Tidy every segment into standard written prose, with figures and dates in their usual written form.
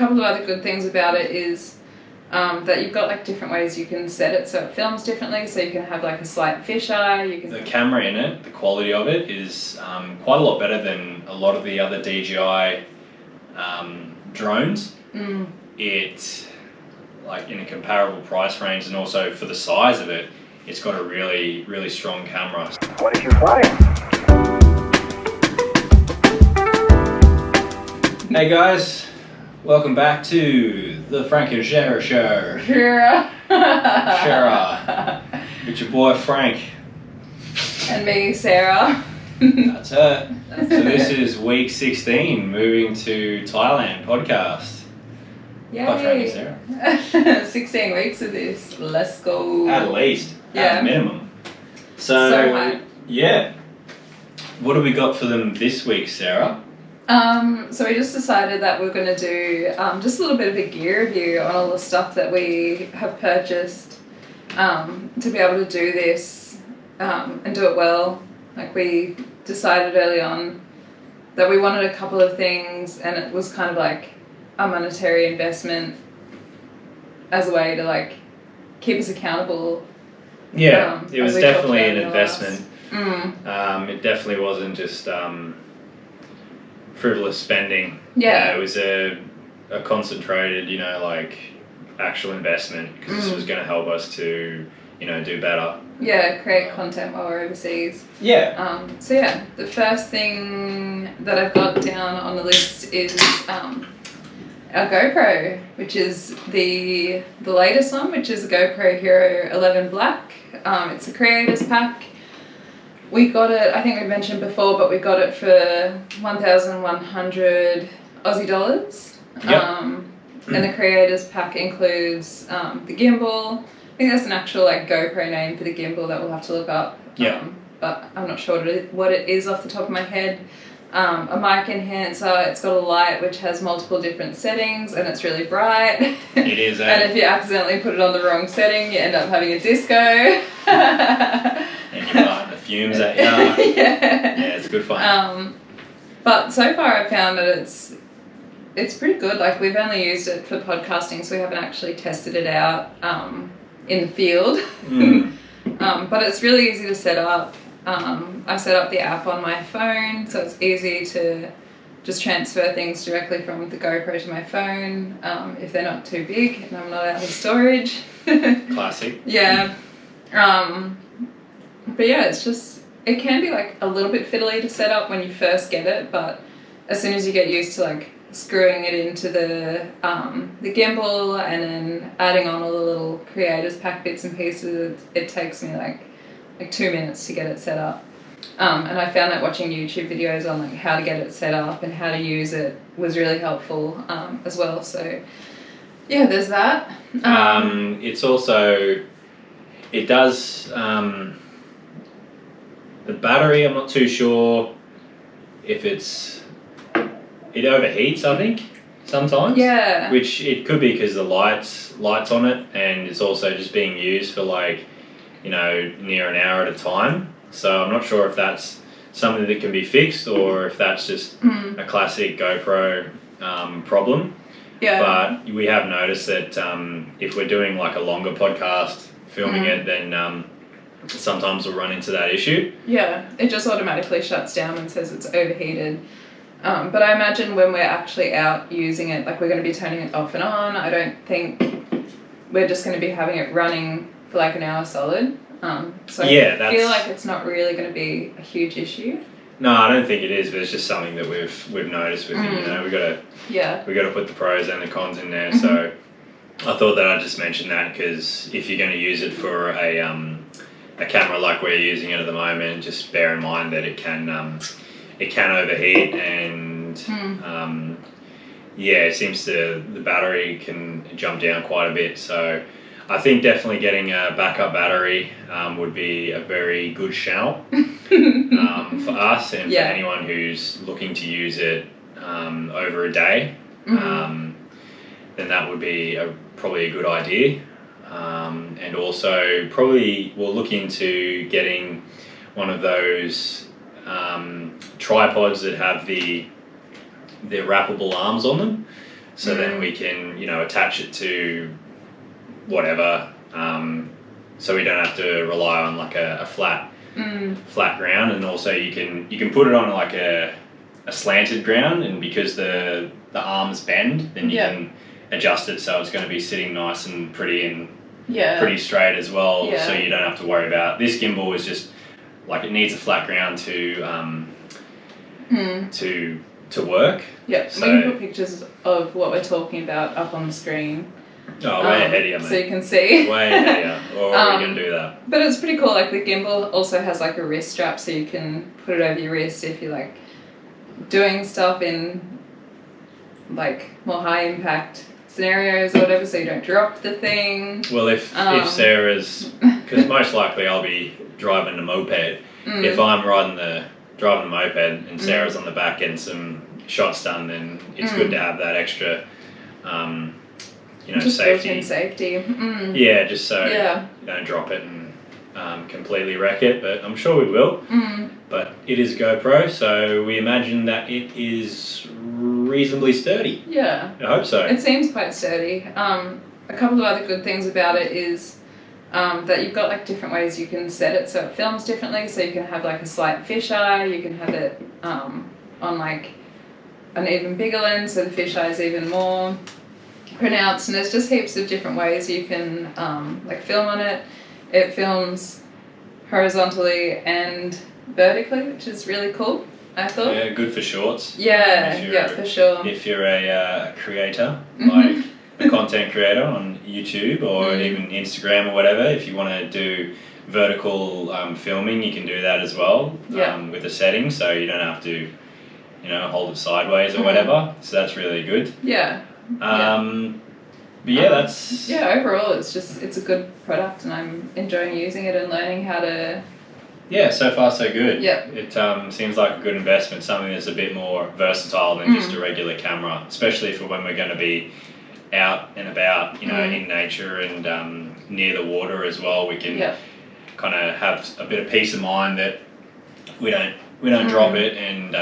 couple of other good things about it is that you've got like different ways you can set it so it films differently. So you can have like a slight fisheye. The camera in it, the quality of it is quite a lot better than a lot of the other DJI drones. It, like in a comparable price range, and also for the size of it, it's got a really, really strong camera. What did you find? Hey guys, welcome back to the Frank and Shara Show. Shara. It's your boy Frank. And me, Sarah. That's her. So this is week 16, moving to Thailand podcast. Yay. By Frank and Sarah. 16 weeks of this. Let's go. At least. Yeah. At minimum. So yeah. What have we got for them this week, Sarah? So we just decided that we're going to do just a little bit of a gear review on all the stuff that we have purchased to be able to do this and do it well. Like we decided early on that we wanted a couple of things, and it was kind of like a monetary investment as a way to like keep us accountable. Yeah, it was definitely an investment. It definitely wasn't just frivolous spending. Yeah. It was a concentrated, like actual investment, because this was going to help us to, do better. Yeah, create content while we're overseas. Yeah. So yeah, the first thing that I've got down on the list is our GoPro, which is the latest one, which is a GoPro Hero 11 Black. It's a creators pack. We got it, I think we mentioned before, but we got it for 1,100 Aussie dollars. Yep. And the creators pack includes the gimbal. I think that's an actual like GoPro name for the gimbal that we'll have to look up. Yeah. But I'm not sure what it is off the top of my head. A mic enhancer. It's got a light which has multiple different settings, and it's really bright. It is. And if you accidentally put it on the wrong setting, you end up having a disco. And you got the fumes at you. Yeah, it's good fun. But so far I've found that it's pretty good. Like we've only used it for podcasting, so we haven't actually tested it out in the field. But it's really easy to set up. I set up the app on my phone, so it's easy to just transfer things directly from the GoPro to my phone if they're not too big and I'm not out of storage. Classic. Yeah. But yeah, it can be like a little bit fiddly to set up when you first get it, but as soon as you get used to like screwing it into the gimbal and then adding on all the little creators pack bits and pieces, it takes me like 2 minutes to get it set up. And I found that watching YouTube videos on like how to get it set up and how to use it was really helpful as well. So yeah, there's that. It's also, it does, the battery, I'm not too sure if it overheats, I think, sometimes. Yeah. Which it could be because the lights on it, and it's also just being used for like, near an hour at a time. So I'm not sure if that's something that can be fixed or if that's just a classic GoPro problem. Yeah. But we have noticed that if we're doing like a longer podcast, filming it, then sometimes we'll run into that issue. Yeah, it just automatically shuts down and says it's overheated. But I imagine when we're actually out using it, like we're going to be turning it off and on. I don't think we're just going to be having it running for like an hour solid. So yeah, I feel like it's not really going to be a huge issue. No, I don't think it is, but it's just something that we've noticed with it. We got to put the pros and the cons in there. So I thought that I'd just mention that, because if you're going to use it for a camera like we're using it at the moment, just bear in mind that it can overheat, and it seems the battery can jump down quite a bit. So I think definitely getting a backup battery would be a very good shout for us and for anyone who's looking to use it over a day. Then that would be probably a good idea. And also probably we'll look into getting one of those tripods that have the wrappable arms on them. so then we can, you know, attach it to whatever, so we don't have to rely on like a flat ground, and also you can put it on like a slanted ground, and because the arms bend, then you can adjust it so it's going to be sitting nice and pretty and pretty straight as well, so you don't have to worry about this gimbal. Is just like, it needs a flat ground to work. Yeah, so we can put pictures of what we're talking about up on the screen. Oh, way ahead of you, mate. So you can see. Way ahead of you. Or we can do that. But it's pretty cool. Like, the gimbal also has like a wrist strap, so you can put it over your wrist if you're like doing stuff in like more high impact scenarios or whatever, so you don't drop the thing. Well, if Sarah's, because most likely I'll be driving a moped. If I'm driving a moped and Sarah's on the back getting some shots done, then it's good to have that extra, you know, just safety. Yeah, just so you don't drop it and completely wreck it. But I'm sure we will. But it is GoPro, so we imagine that it is reasonably sturdy. Yeah, I hope so. It seems quite sturdy. A couple of other good things about it is that you've got like different ways you can set it so it films differently. So you can have like a slight fisheye, you can have it on like an even bigger lens, so the fisheye is even more pronounced, and there's just heaps of different ways you can like film on it. It films horizontally and vertically, which is really cool, I thought. Yeah, good for shorts. Yeah, for sure. If you're a creator, like a content creator on YouTube or even Instagram or whatever, if you want to do vertical filming, you can do that as well with the settings, so you don't have to, you know, hold it sideways or whatever. So that's really good. Yeah. But yeah, that's... Yeah, overall it's a good product, and I'm enjoying using it and learning how to... Yeah, so far so good. Yeah. It seems like a good investment, something that's a bit more versatile than just a regular camera, especially for when we're going to be out and about, you know, in nature and near the water as well. We can kind of have a bit of peace of mind that we don't drop it, and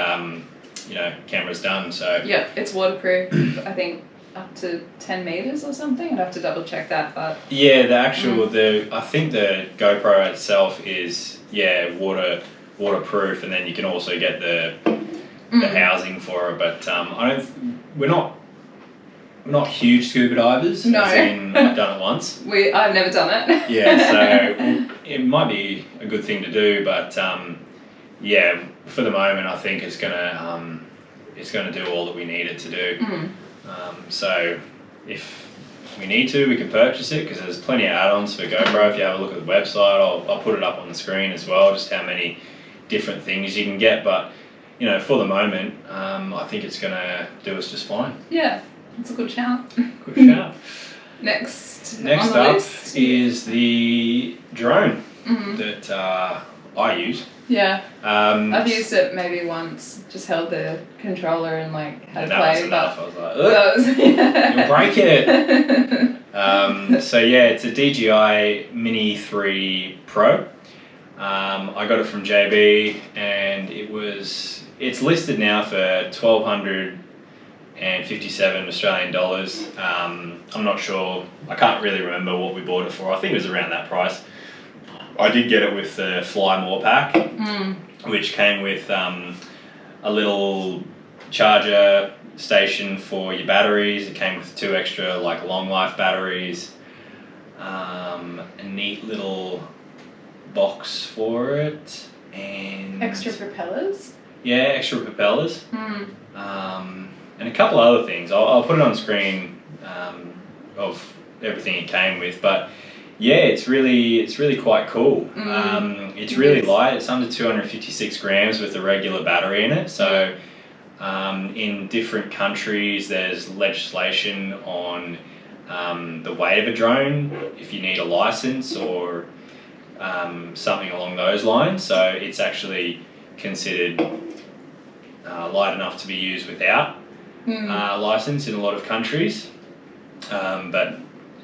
you know, camera's done. So yeah, it's waterproof. I think up to 10 meters or something. I'd have to double check that, but yeah, the actual I think the GoPro itself is waterproof, and then you can also get the housing for it. But we're not huge scuba divers. No, as in, I've done it once. I've never done it. Yeah, so it might be a good thing to do, but yeah, for the moment, I think it's gonna do all that we need it to do. So if we need to, we can purchase it, because there's plenty of add-ons for GoPro. If you have a look at the website, I'll put it up on the screen as well, just how many different things you can get. But you know, for the moment, I think it's gonna do us just fine. Yeah, it's a good shout. Good shout. Next up list is the drone that I use. Yeah, I've used it maybe once, just held the controller and like had to play. Enough. I was like, you'll break it. So yeah, it's a DJI Mini 3 Pro. I got it from JB, and it's listed now for 1,257 Australian dollars. I'm not sure, I can't really remember what we bought it for. I think it was around that price. I did get it with the Fly More pack, which came with a little charger station for your batteries. It came with 2 extra like long life batteries, a neat little box for it, and extra propellers. Yeah, extra propellers, and a couple other things. I'll put it on screen of everything it came with, but. Yeah, it's really quite cool. It's really light. It's under 256 grams with a regular battery in it. So in different countries, there's legislation on the weight of a drone if you need a license or something along those lines. So it's actually considered light enough to be used without license in a lot of countries. But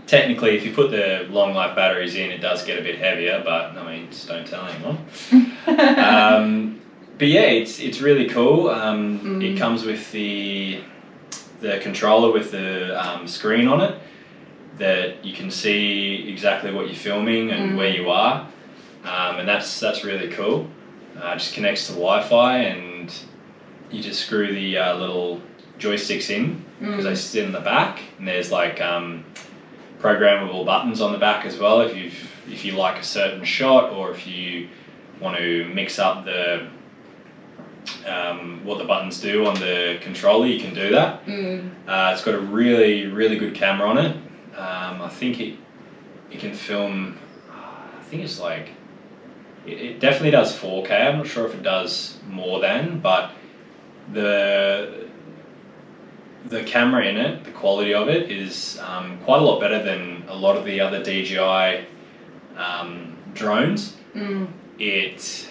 technically, if you put the long life batteries in, it does get a bit heavier, but I mean, just don't tell anyone. But yeah, it's really cool. It comes with the the controller with the screen on it, that you can see exactly what you're filming and where you are, and that's really cool. Just connects to Wi-Fi, and you just screw the little joysticks in because they sit in the back, and there's like programmable buttons on the back as well if you like a certain shot, or if you want to mix up the what the buttons do on the controller, you can do that. It's got a really good camera on it. I think it can film, I think it's like, it definitely does 4K. I'm not sure if it does more than, but the camera in it, the quality of it is quite a lot better than a lot of the other DJI drones. It's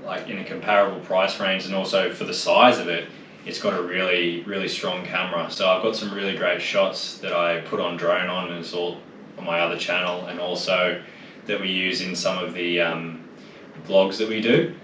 like in a comparable price range, and also for the size of it, it's got a really strong camera. So I've got some really great shots that I put on drone on, and it's all on my other channel, and also that we use in some of the vlogs that we do.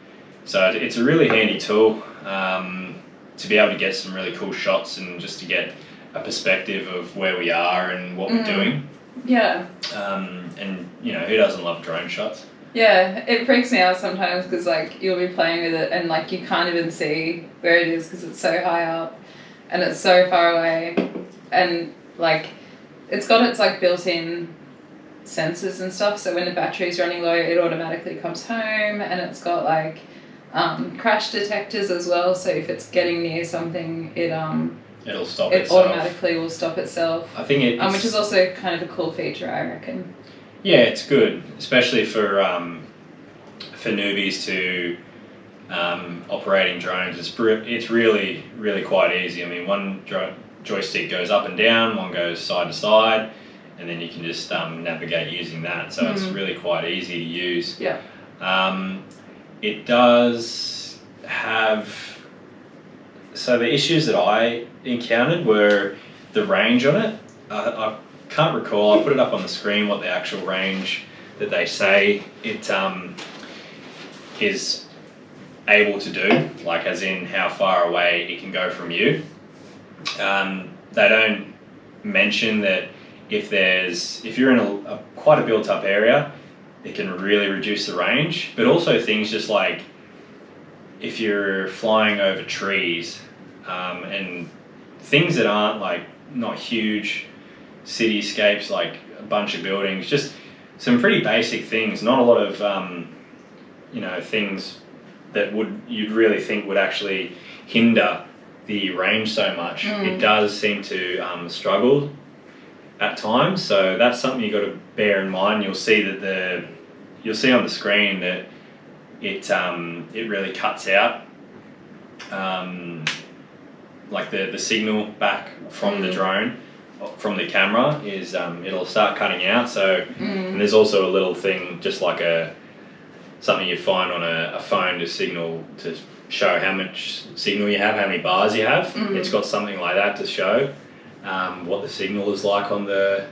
So it's a really handy tool to be able to get some really cool shots, and just to get a perspective of where we are and what we're doing. Yeah. And you know, who doesn't love drone shots? Yeah, it freaks me out sometimes because like you'll be playing with it and like you can't even see where it is because it's so high up and it's so far away, and like it's got its like built-in sensors and stuff, so when the battery's running low it automatically comes home, and it's got like crash detectors as well, so if it's getting near something it'll stop itself. Automatically will stop itself. I think it's which is also kind of a cool feature, I reckon. Yeah, it's good, especially for newbies to operating drones. It's really quite easy. I mean, one joystick goes up and down, one goes side to side, and then you can just navigate using that. So it's really quite easy to use. Yeah. It does have. So the issues that I encountered were the range on it. I can't recall, I put it up on the screen what the actual range that they say it is able to do, like as in how far away it can go from you. They don't mention that if you're in a quite a built up area, it can really reduce the range, but also things just like if you're flying over trees and things that aren't like not huge cityscapes, like a bunch of buildings, just some pretty basic things, not a lot of you know, things that you'd really think would actually hinder the range so much. It does seem to struggle at times, so that's something you've got to bear in mind. You'll see that you'll see on the screen that it really cuts out like the signal back from the drone, from the camera is it'll start cutting out. So and there's also a little thing, just like something you find on a phone to signal, to show how much signal you have, how many bars you have. It's got something like that to show what the signal is like on the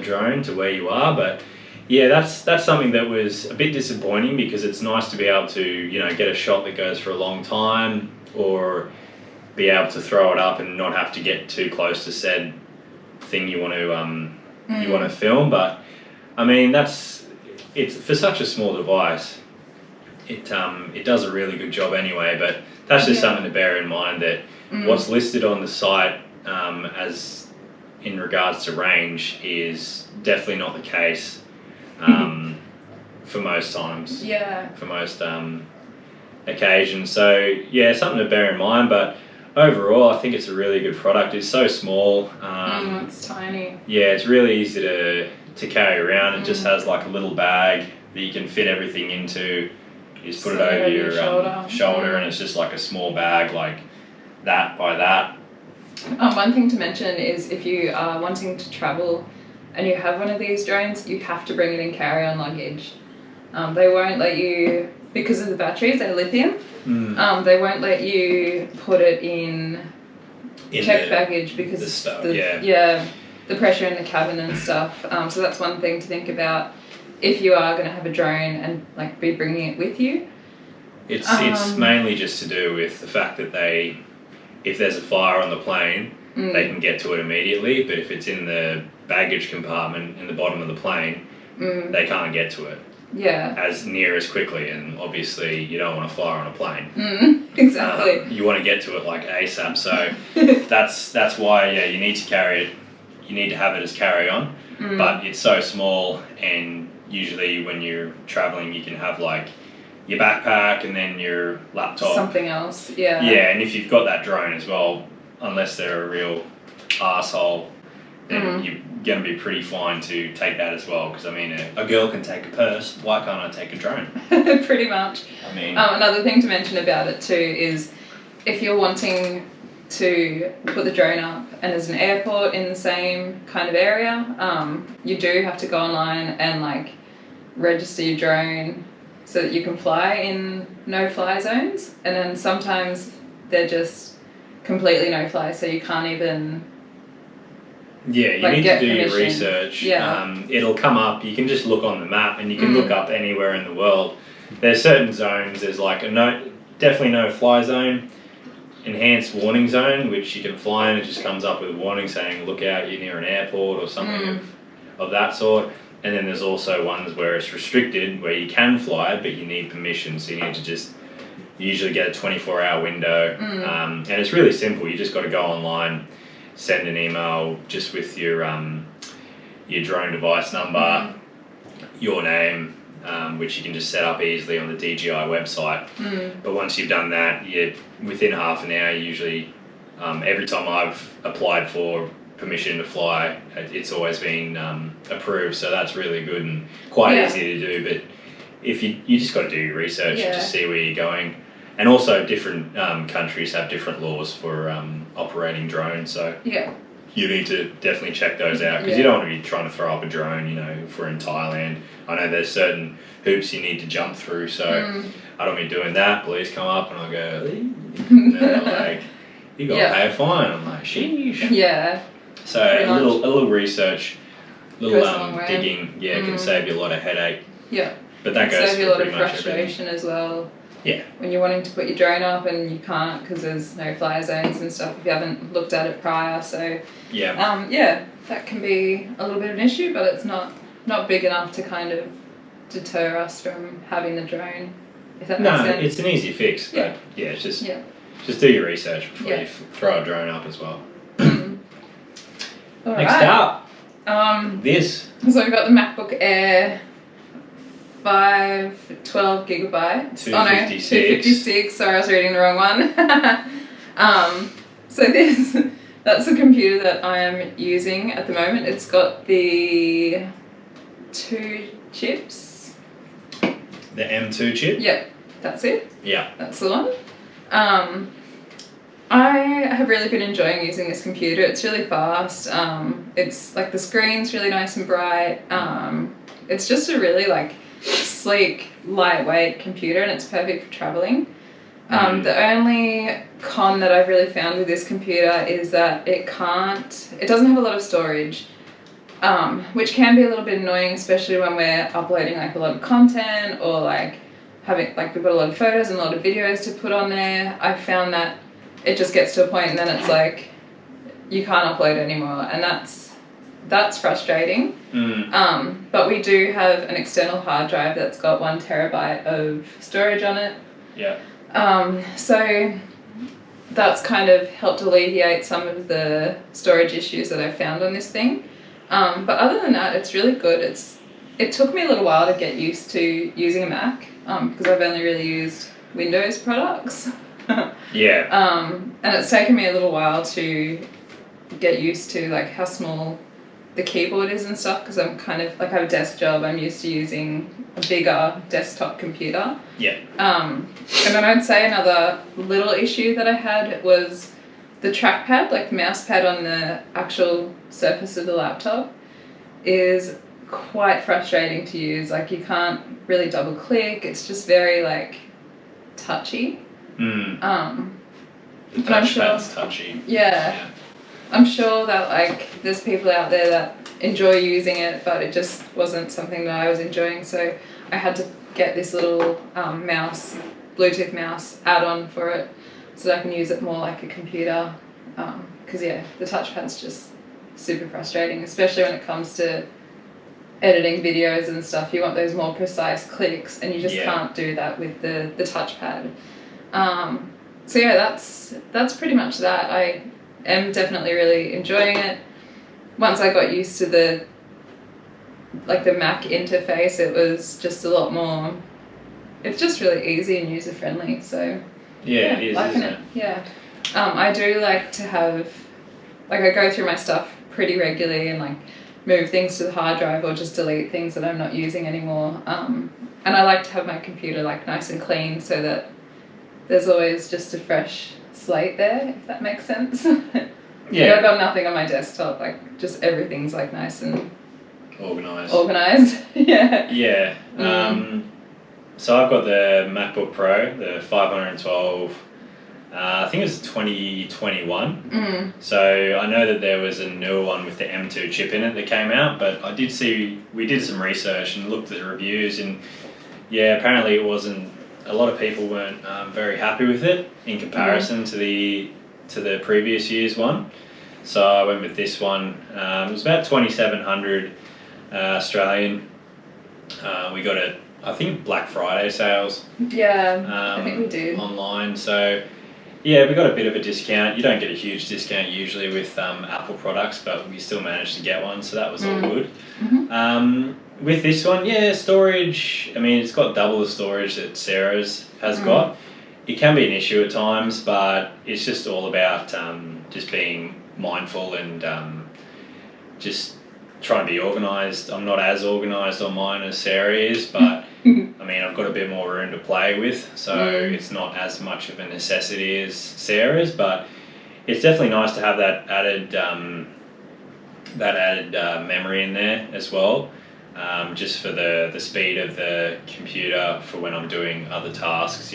drone to where you are. But yeah, that's something that was a bit disappointing, because it's nice to be able to, you know, get a shot that goes for a long time, or be able to throw it up and not have to get too close to said thing you want to film. But I mean, it's for such a small device, it does a really good job anyway. But that's just something to bear in mind, that what's listed on the site as in regards to range is definitely not the case for most times. Yeah. For most occasions. So yeah, something to bear in mind. But overall, I think it's a really good product. It's so small. It's tiny. Yeah, it's really easy to carry around. It just has like a little bag that you can fit everything into. You just put it over your shoulder, and it's just like a small bag, like that by that. One thing to mention is, if you are wanting to travel and you have one of these drones, you have to bring it in carry-on luggage. They won't let you, because of the batteries, they're lithium. They won't let you put it in checked baggage because the pressure in the cabin and stuff. So that's one thing to think about if you are going to have a drone and like be bringing it with you. It's mainly just to do with the fact that if there's a fire on the plane, they can get to it immediately. But if it's in the baggage compartment in the bottom of the plane, they can't get to it as near as quickly. And obviously, you don't want to fly on a plane. Exactly. You want to get to it like ASAP. So that's why you need to carry it. You need to have it as carry-on, but it's so small, and usually when you're traveling, you can have like your backpack and then your laptop. Something else, yeah. Yeah, and if you've got that drone as well, unless they're a real arsehole, then you're going to be pretty fine to take that as well. Because, I mean, a girl can take a purse. Why can't I take a drone? Pretty much. I mean... another thing to mention about it too is if you're wanting to put the drone up and there's an airport in the same kind of area, you do have to go online and like register your drone so that you can fly in no-fly zones, and then sometimes they're just completely no-fly, so you can't even you need to do your research. It'll come up, you can just look on the map and you can look up anywhere in the world. There's certain zones, there's like a definitely no-fly zone, enhanced warning zone, which you can fly in, it just comes up with a warning saying look out, you're near an airport or something of that sort. And then there's also ones where it's restricted, where you can fly but you need permission, so you need to just usually get a 24-hour window. And it's really simple, you just got to go online, send an email just with your drone device number, your name, which you can just set up easily on the DJI website. But once you've done that, within half an hour, usually, every time I've applied for permission to fly, it's always been approved. So that's really good and quite easy to do. But if you just got to do your research and just see where you're going. And also different countries have different laws for operating drones. So you need to definitely check those out, because you don't want to be trying to throw up a drone, if we're in Thailand. I know there's certain hoops you need to jump through, so I don't be doing that. Police come up and I'll go, and they're like, you got to pay a fine. I'm like, sheesh. Yeah. So a little research, digging, can save you a lot of headache. Yeah. But that goes save you a lot of frustration as well. Yeah. When you're wanting to put your drone up and you can't because there's no fly zones and stuff if you haven't looked at it prior. So that can be a little bit of an issue, but it's not big enough to kind of deter us from having the drone. If that makes sense. No, it's an easy fix. But it's just do your research before you throw a drone up as well. Next up, this. So we've got the MacBook Air 12 gigabytes. 256. 256. Sorry, I was reading the wrong one. So that's the computer that I am using at the moment. It's got the 2 chips. The M2 chip? Yep, that's it. Yeah. That's the one. I have really been enjoying using this computer. It's really fast. It's like the screen's really nice and bright. It's just a really like sleek, lightweight computer, and it's perfect for traveling. The only con that I've really found with this computer is that it doesn't have a lot of storage, which can be a little bit annoying, especially when we're uploading like a lot of content or like we've got a lot of photos and a lot of videos to put on there. I've found that it just gets to a point and then it's like you can't upload anymore, and that's frustrating. But we do have an external hard drive that's got 1 terabyte of storage on it. Yeah. So that's kind of helped alleviate some of the storage issues that I've found on this thing. But other than that, it's really good. It took me a little while to get used to using a Mac, because I've only really used Windows products. And it's taken me a little while to get used to like how small the keyboard is and stuff, because I'm kind of like, I have a desk job. I'm used to using a bigger desktop computer. And then I'd say another little issue that I had was the trackpad, like the mouse pad on the actual surface of the laptop is quite frustrating to use. Like you can't really double click. It's just very like touchy. The touchpad's touchy. Yeah. I'm sure that like there's people out there that enjoy using it, but it just wasn't something that I was enjoying. So I had to get this little Bluetooth mouse add-on for it, so that I can use it more like a computer. Because yeah, the touchpad's just super frustrating, especially when it comes to editing videos and stuff. You want those more precise clicks, and you just can't do that with the touchpad. So yeah, that's pretty much that. I am definitely really enjoying it. Once I got used to the Mac interface, it was just a lot more. It's just really easy and user friendly. So yeah, it is, liking isn't it? Yeah. I do like to have, I go through my stuff pretty regularly and move things to the hard drive or just delete things that I'm not using anymore. And I like to have my computer nice and clean so that there's always just a fresh slate there, if that makes sense. Yeah. I've got nothing on my desktop, just everything's nice and organised. Yeah. Yeah. So I've got the MacBook Pro, the 512. I think it was 2021. So I know that there was a newer one with the M2 chip in it that came out, but I did see, we did some research and looked at the reviews, and yeah, apparently it wasn't, a lot of people weren't very happy with it in comparison to the previous year's one. So I went with this one. It was about 2,700 Australian. We got it, I think, Black Friday sales. Yeah, I think we did. Online, so yeah, we got a bit of a discount. You don't get a huge discount usually with Apple products, but we still managed to get one, so that was all good. With this one, yeah, storage, I mean, it's got double the storage that Sarah's has got. It can be an issue at times, but it's just all about just being mindful and just trying to be organised. I'm not as organised on mine as Sarah is, but I mean, I've got a bit more room to play with, so it's not as much of a necessity as Sarah's, but it's definitely nice to have that added memory in there as well, just for the speed of the computer for when I'm doing other tasks,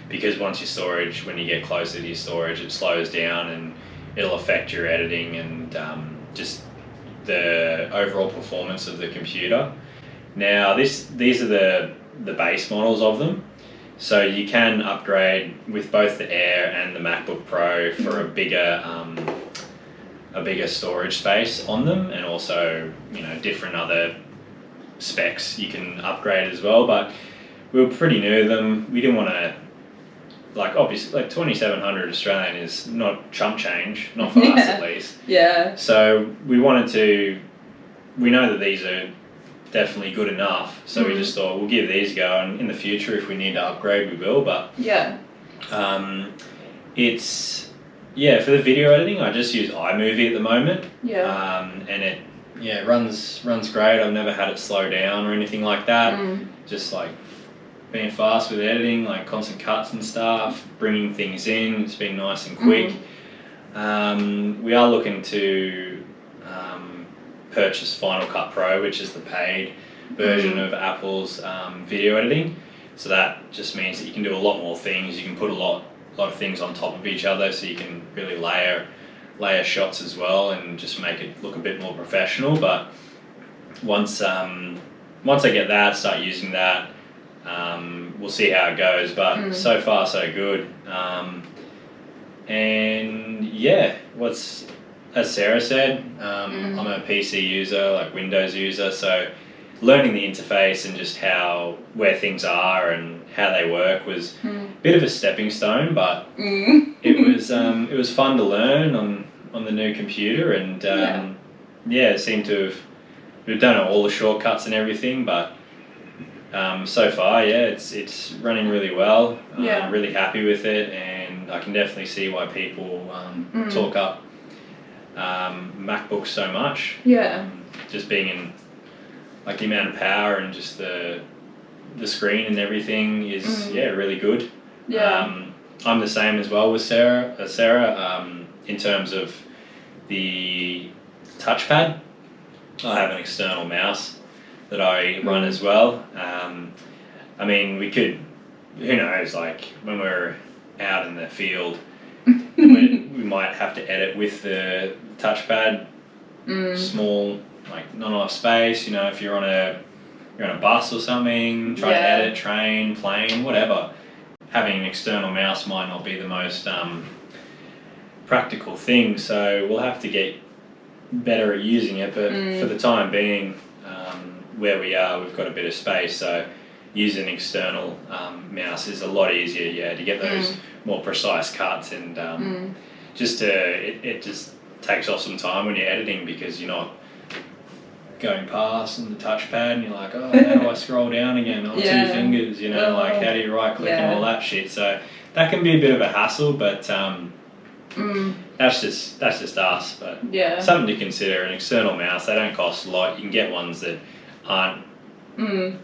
because once when you get closer to your storage, it slows down and it'll affect your editing and just the overall performance of the computer. Now, these are the base models of them, so you can upgrade with both the Air and the MacBook Pro for a bigger storage space on them, and also different other specs you can upgrade as well. But we were pretty new to them. We didn't want to, obviously 2,700 Australian is not chump change, not for us at least. Yeah. So we know that these are definitely good enough, so we just thought we'll give these a go, and in the future if we need to upgrade we will. But it's for the video editing I just use iMovie at the moment, and it runs great. I've never had it slow down or anything like that. Just being fast with editing, constant cuts and stuff, bringing things in, it's been nice and quick. We are looking to purchase Final Cut Pro, which is the paid version of Apple's video editing. So that just means that you can do a lot more things. You can put a lot of things on top of each other, so you can really layer shots as well and just make it look a bit more professional. But once I get that, start using that, we'll see how it goes. But so far so good. And yeah, as Sarah said, I'm a PC user, Windows user, so learning the interface and just where things are and how they work was a bit of a stepping stone, but it was fun to learn on the new computer, and it seemed to have, we've done all the shortcuts and everything, but so far it's running really well. I'm really happy with it, and I can definitely see why people talk up MacBooks so much. Just being in the amount of power and just the screen and everything is really good. I'm the same as well with Sarah in terms of the touchpad. I have an external mouse that I run as well. I mean, we could, who knows, when we're out in the field, we might have to edit with the touchpad. Small, not enough space, if you're on a bus or something, trying to edit, train, plane, whatever. Having an external mouse might not be the most practical thing, so we'll have to get better at using it, but for the time being, where we are, we've got a bit of space, so using an external mouse is a lot easier, to get those more precise cuts, and it just takes off some time when you're editing, because you're not going past on the touchpad and you're like, oh, how do I scroll down again on 2 fingers, like how do you right click and all that shit. So that can be a bit of a hassle, but that's just us. But something to consider. An external mouse, they don't cost a lot. You can get ones that aren't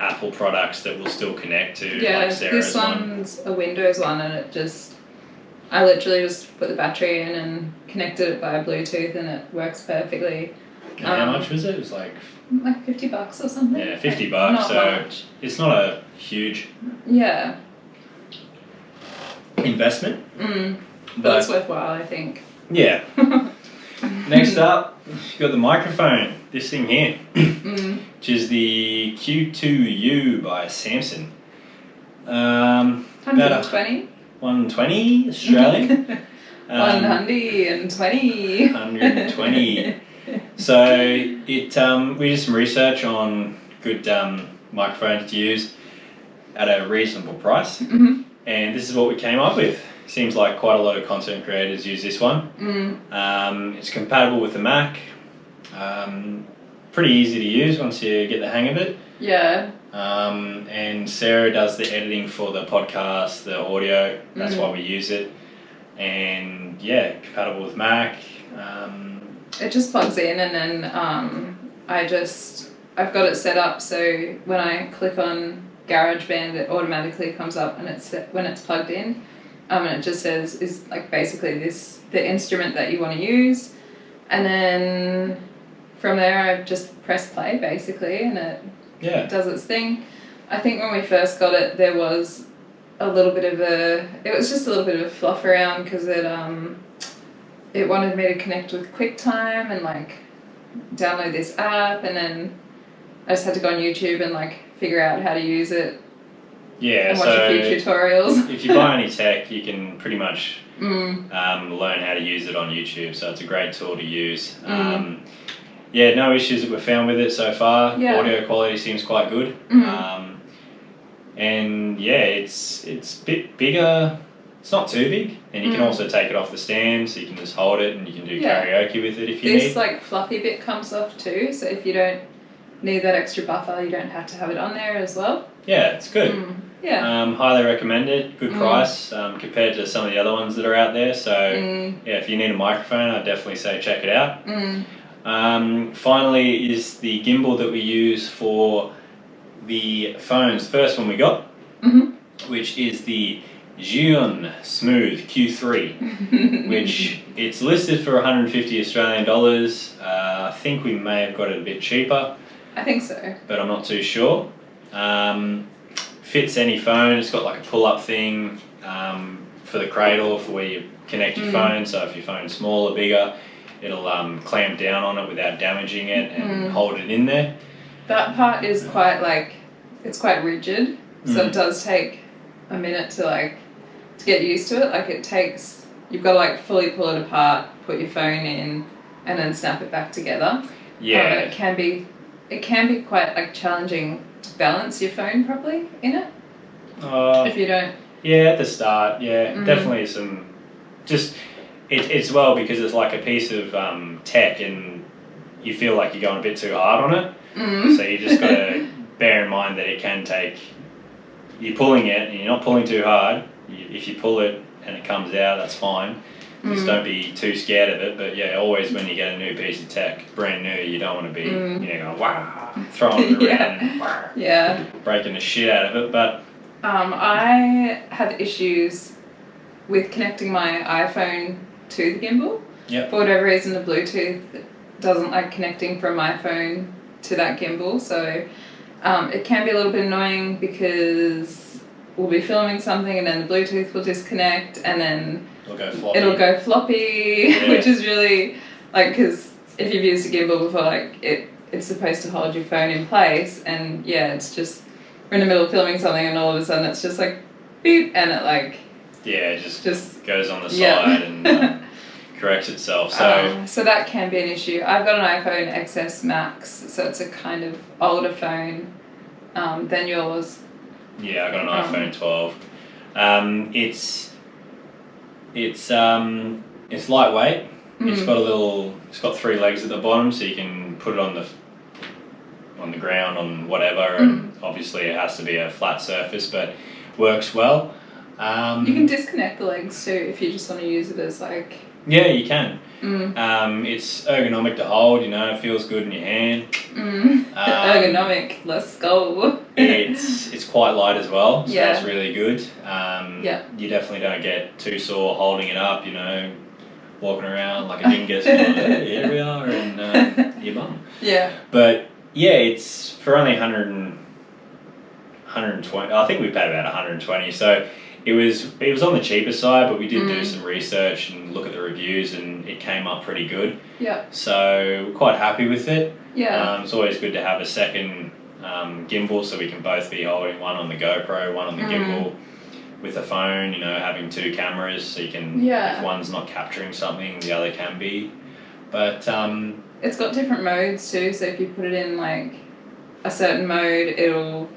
Apple products that will still connect to, like Sarah's this one's a Windows one, and I literally just put the battery in and connected it via Bluetooth, and it works perfectly. How much was it? It was like $50 or something. Yeah, $50. Not so much. It's not a huge investment. But it's worthwhile, I think. Yeah. Next up, you've got the microphone. This thing here, which is the Q2U by Samson. 120. 120 Australian. 120. 120. So we did some research on good microphones to use at a reasonable price, and this is what we came up with. Seems like quite a lot of content creators use this one. It's compatible with the Mac. Pretty easy to use once you get the hang of it. Yeah. And Sarah does the editing for the podcast, the audio. That's why we use it. And compatible with Mac. It just plugs in, and then I've got it set up so when I click on GarageBand, it automatically comes up, and when it's plugged in, and it just says is like basically the instrument that you want to use, and then from there I just press play basically, and it does its thing. I think when we first got it, there was a little bit of a fluff around, because it wanted me to connect with QuickTime and like download this app, and then I just had to go on YouTube and like figure out how to use it. Yeah, and watch a few tutorials. If you buy any tech, you can pretty much learn how to use it on YouTube, so it's a great tool to use. No issues that we've found with it so far. Audio quality seems quite good. It's a bit bigger. It's not too big, and you can also take it off the stand, so you can just hold it and you can do karaoke with it if you need. This like fluffy bit comes off too, so if you don't need that extra buffer, you don't have to have it on there as well. Yeah, it's good. Highly recommend it. Good price compared to some of the other ones that are out there. So if you need a microphone, I'd definitely say check it out. Finally is the gimbal that we use for the phones. First one we got, which is the Zhiyun Smooth Q3, which it's listed for 150 Australian dollars. I think we may have got it a bit cheaper. I think so. But I'm not too sure. Fits any phone. It's got like a pull-up thing for the cradle, for where you connect your phone. So if your phone's small or bigger, it'll clamp down on it without damaging it and hold it in there. That part is quite it's quite rigid, so it does take a minute to get used to it. Like you've got to fully pull it apart, put your phone in, and then snap it back together. Yeah. It can be quite challenging to balance your phone properly in it. If you don't. Yeah, at the start, definitely some. It's well because it's like a piece of tech, and you feel like you're going a bit too hard on it. So you just got to bear in mind that it can take. You're pulling it, and you're not pulling too hard. If you pull it and it comes out, that's fine. Just don't be too scared of it. But always when you get a new piece of tech, brand new, you don't want to be going wow, throwing it around and breaking the shit out of it. But I have issues with connecting my iPhone to the gimbal. For whatever reason, the Bluetooth doesn't like connecting from my phone to that gimbal, so it can be a little bit annoying because we'll be filming something and then the Bluetooth will disconnect and then it'll go floppy, which is really because if you've used a gimbal before, it's supposed to hold your phone in place, and it's just we're in the middle of filming something and all of a sudden it's just beep, and it it just goes on the side and corrects itself. So that can be an issue. I've got an iPhone XS Max, so it's a kind of older phone than yours. Yeah, I got an iPhone 12. It's lightweight. It's got 3 legs at the bottom, so you can put it on the ground, on whatever, and obviously it has to be a flat surface, but works well. You can disconnect the legs too if you just want to use it as like... Yeah, you can. It's ergonomic to hold, it feels good in your hand. Ergonomic, let's go. It's quite light as well, so Yeah. that's really good. You definitely don't get too sore holding it up, walking around like a dingus. Here we are, and your mum. Yeah. But yeah, it's for only 120. I think we paid about 120. So it was on the cheaper side, but we did do some research and look at the reviews, and it came up pretty good. Yeah. So we're quite happy with it. Yeah. It's always good to have a second gimbal, so we can both be holding one on the GoPro, one on the gimbal. With a phone, having 2 cameras, so you can, if one's not capturing something, the other can be. But it's got different modes too, so if you put it in like a certain mode, it'll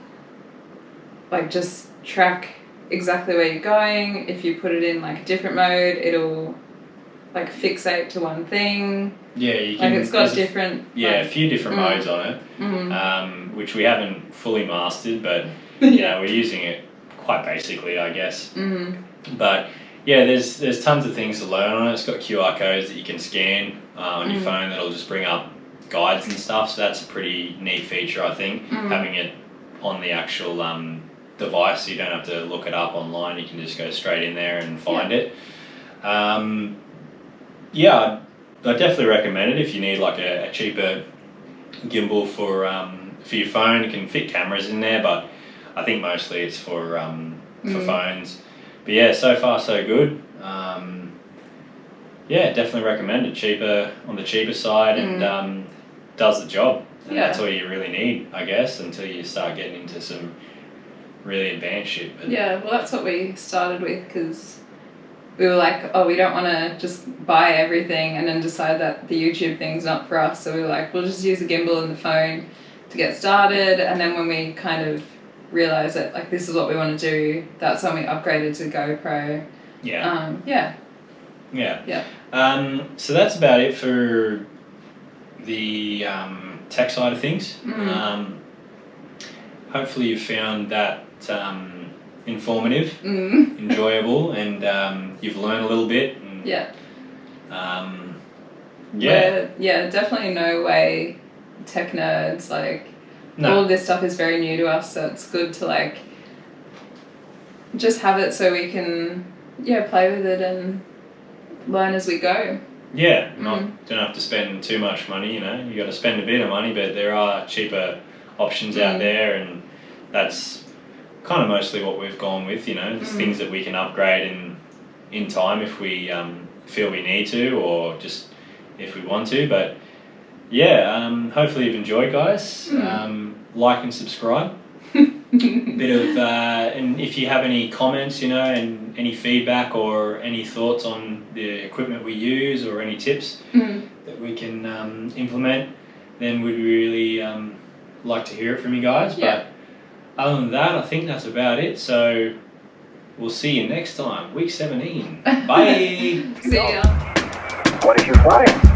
like just track exactly where you're going. If you put it in like a different mode, it'll like fixate to one thing. Yeah, you can. Like it's got different. A few different modes on it, which we haven't fully mastered, but we're using it quite basically, I guess. But yeah, there's tons of things to learn on it. It's got QR codes that you can scan on your phone that'll just bring up guides and stuff. So that's a pretty neat feature, I think, having it on the actual device. So you don't have to look it up online. You can just go straight in there and find it. I definitely recommend it if you need like a cheaper gimbal for your phone. It can fit cameras in there, but I think mostly it's for phones. But yeah, so far so good. Definitely recommend it. On the cheaper side, and does the job. And that's all you really need, I guess, until you start getting into some really advanced shit. But well, that's what we started with, because we were like, we don't want to just buy everything and then decide that the YouTube thing's not for us. So we were like, we'll just use a gimbal and the phone to get started, and then when we kind of realize that like this is what we want to do, that's when we upgraded to GoPro. So that's about it for the tech side of things. Hopefully you found that informative, enjoyable, and you've learned a little bit. And, we're definitely no way tech nerds. Like all of this stuff is very new to us, so it's good to like just have it so we can play with it and learn as we go. Don't have to spend too much money. You got to spend a bit of money, but there are cheaper options out there, and that's kind of mostly what we've gone with. There's things that we can upgrade in time if we feel we need to, or just if we want to. But hopefully you've enjoyed, guys. Like and subscribe. And if you have any comments, and any feedback or any thoughts on the equipment we use, or any tips that we can implement, then we'd really like to hear it from you guys. But other than that, I think that's about it. So we'll see you next time, week 17. Bye. See ya. What did you find?